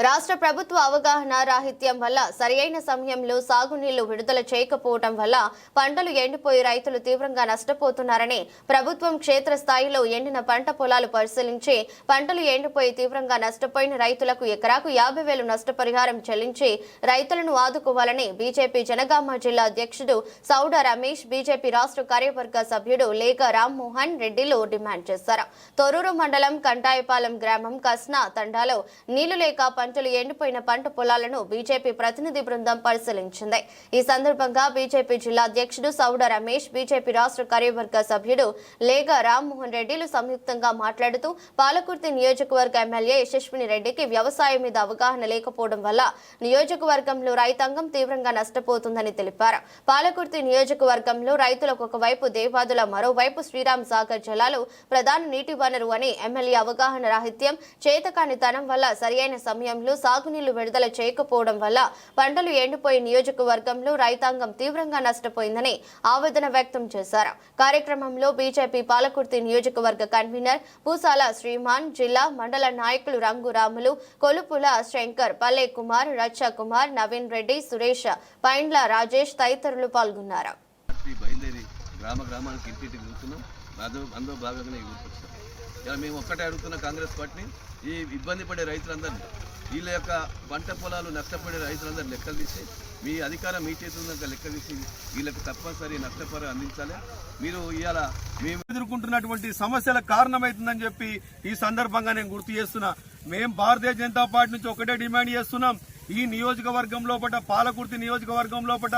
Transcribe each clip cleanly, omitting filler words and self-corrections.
రాష్ట్ర ప్రభుత్వ అవగాహన రాహిత్యం వల్ల సరైన సమయంలో సాగునీళ్లు విడుదల చేయకపోవడం వల్ల పంటలు ఎండిపోయి రైతులు తీవ్రంగా నష్టపోతున్నారని ప్రభుత్వం క్షేత్రస్థాయిలో ఎండిన పంట పొలాలు పరిశీలించి పంటలు ఎండిపోయి తీవ్రంగా నష్టపోయిన రైతులకు ఎకరాకు 50,000 నష్టపరిహారం చెల్లించి రైతులను ఆదుకోవాలని బీజేపీ జనగామ జిల్లా అధ్యక్షుడు సౌడ రమేష్, బీజేపీ రాష్ట్ర కార్యవర్గ సభ్యుడు లేక రామ్మోహన్ రెడ్డిలు డిమాండ్ చేశారు. తొర్రూరు మండలం కంటాయపాలెం గ్రామం కస్నా తండాలో నీళ్లు లేక పంటలు ఎండిపోయిన పంట పొలాలను బీజేపీ ప్రతినిధి బృందం పరిశీలించింది. ఈ సందర్భంగా బీజేపీ జిల్లా అధ్యక్షుడు సౌడ రమేష్, బీజేపీ రాష్ట్ర కార్యవర్గ సభ్యుడు లేగ రామ్మోహన్ రెడ్డిలు సంయుక్తంగా మాట్లాడుతూ పాలకుర్తి నియోజకవర్గ ఎమ్మెల్యే యశస్విని రెడ్డికి వ్యవసాయం మీద అవగాహన లేకపోవడం వల్ల నియోజకవర్గంలో రైతాంగం తీవ్రంగా నష్టపోతుందని తెలిపారు. పాలకుర్తి నియోజకవర్గంలో రైతులకు ఒకవైపు దేవాదుల, మరోవైపు శ్రీరామ్ సాగర్ జలాలు ప్రధాన నీటి వనరు అని ఎమ్మెల్యే అవగాహన రాహిత్యం, చేతకానితనం వల్ల సరియైన సమయంలో సాగునీళ్లు విడుదల చేయకపోవడం వల్ల పంటలు ఎండిపోయి నియోజకవర్గంలో రైతాంగం తీవ్రంగా నష్టపోయిందని ఆవేదన వ్యక్తం చేశారు. కార్యక్రమంలో బీజేపీ పాలకుర్తి నియోజకవర్గ కన్వీనర్ పూసాల శ్రీమాన్, జిల్లా మండల నాయకులు రంగురాములు, కొలుపుల శంకర్, పల్లె కుమార్, రచ్చ కుమార్, నవీన్ రెడ్డి, సురేష్, పైండ్ల రాజేష్ తదితరులు పాల్గొన్నారు. అందులో భాగంగానే ఇలా మేము ఒక్కటే అడుగుతున్న కాంగ్రెస్ పార్టీని, ఈ ఇబ్బంది పడే రైతులందరినీ, వీళ్ళ యొక్క పంట పొలాలు నష్టపడే రైతులందరూ లెక్కలు తీసి మీ అధికారం మీ చేతులంతా లెక్క తీసి వీళ్ళకి తప్పనిసరి నష్టపరిహారం అందించాలి. మీరు ఇవాళ మేము ఎదుర్కొంటున్నటువంటి సమస్యలకు కారణమవుతుందని చెప్పి ఈ సందర్భంగా నేను గుర్తు చేస్తున్నా. మేము భారతీయ జనతా పార్టీ నుంచి ఒకటే డిమాండ్ చేస్తున్నాం. ఈ నియోజకవర్గం లోపల, పాలకుర్తి నియోజకవర్గం లోపల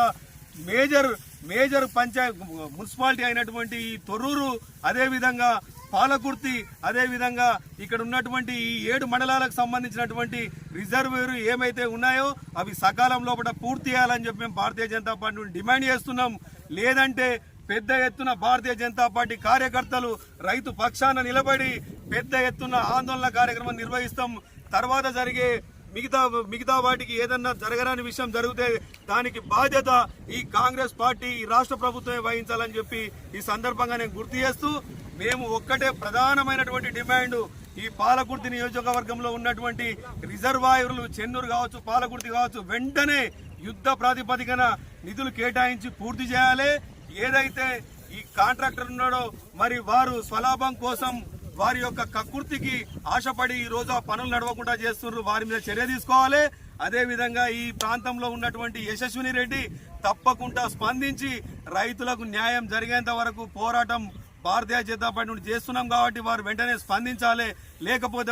మేజర్ పంచాయత్ మున్సిపాలిటీ అయినటువంటి ఈ తొర్రూరు, అదేవిధంగా పాలకుర్తి, అదేవిధంగా ఇక్కడ ఉన్నటువంటి ఈ 7 మండలాలకు సంబంధించినటువంటి రిజర్వేరు ఏమైతే ఉన్నాయో అవి సకాలం లోపల పూర్తి చేయాలని చెప్పి మేము భారతీయ జనతా పార్టీ డిమాండ్ చేస్తున్నాం. లేదంటే పెద్ద ఎత్తున భారతీయ జనతా పార్టీ కార్యకర్తలు రైతు పక్షాన నిలబడి పెద్ద ఎత్తున ఆందోళన కార్యక్రమం నిర్వహిస్తాం. తర్వాత జరిగే మిగతా వాటికి ఏదన్నా జరగరాని విషయం జరిగితే దానికి బాధ్యత ఈ కాంగ్రెస్ పార్టీ, ఈ రాష్ట్ర ప్రభుత్వమే వహించాలని చెప్పి ఈ సందర్భంగా నేను గుర్తు చేస్తూ, మేము ఒక్కటే ప్రధానమైనటువంటి డిమాండ్, ఈ పాలకుర్తి నియోజకవర్గంలో ఉన్నటువంటి రిజర్వాయర్లు, చెన్నూరు కావచ్చు, పాలకుర్తి కావచ్చు, వెంటనే యుద్ధ ప్రాతిపదికన నిధులు కేటాయించి పూర్తి చేయాలి. ఏదైతే ఈ కాంట్రాక్టర్ ఉన్నాడో మరి వారు స్వలాభం కోసం వారి యొక్క కక్కుర్తికి ఆశపడి ఈ రోజు ఆ పనులు నడవకుండా చేస్తున్నారు, వారి మీద చర్య తీసుకోవాలి. అదేవిధంగా ఈ ప్రాంతంలో ఉన్నటువంటి యశస్విని రెడ్డి తప్పకుండా స్పందించి రైతులకు న్యాయం జరిగేంత వరకు పోరాటం భారతీయ జనతా పార్టీ నుండి చేస్తున్నాం కాబట్టి వారు వెంటనే స్పందించాలి. లేకపోతే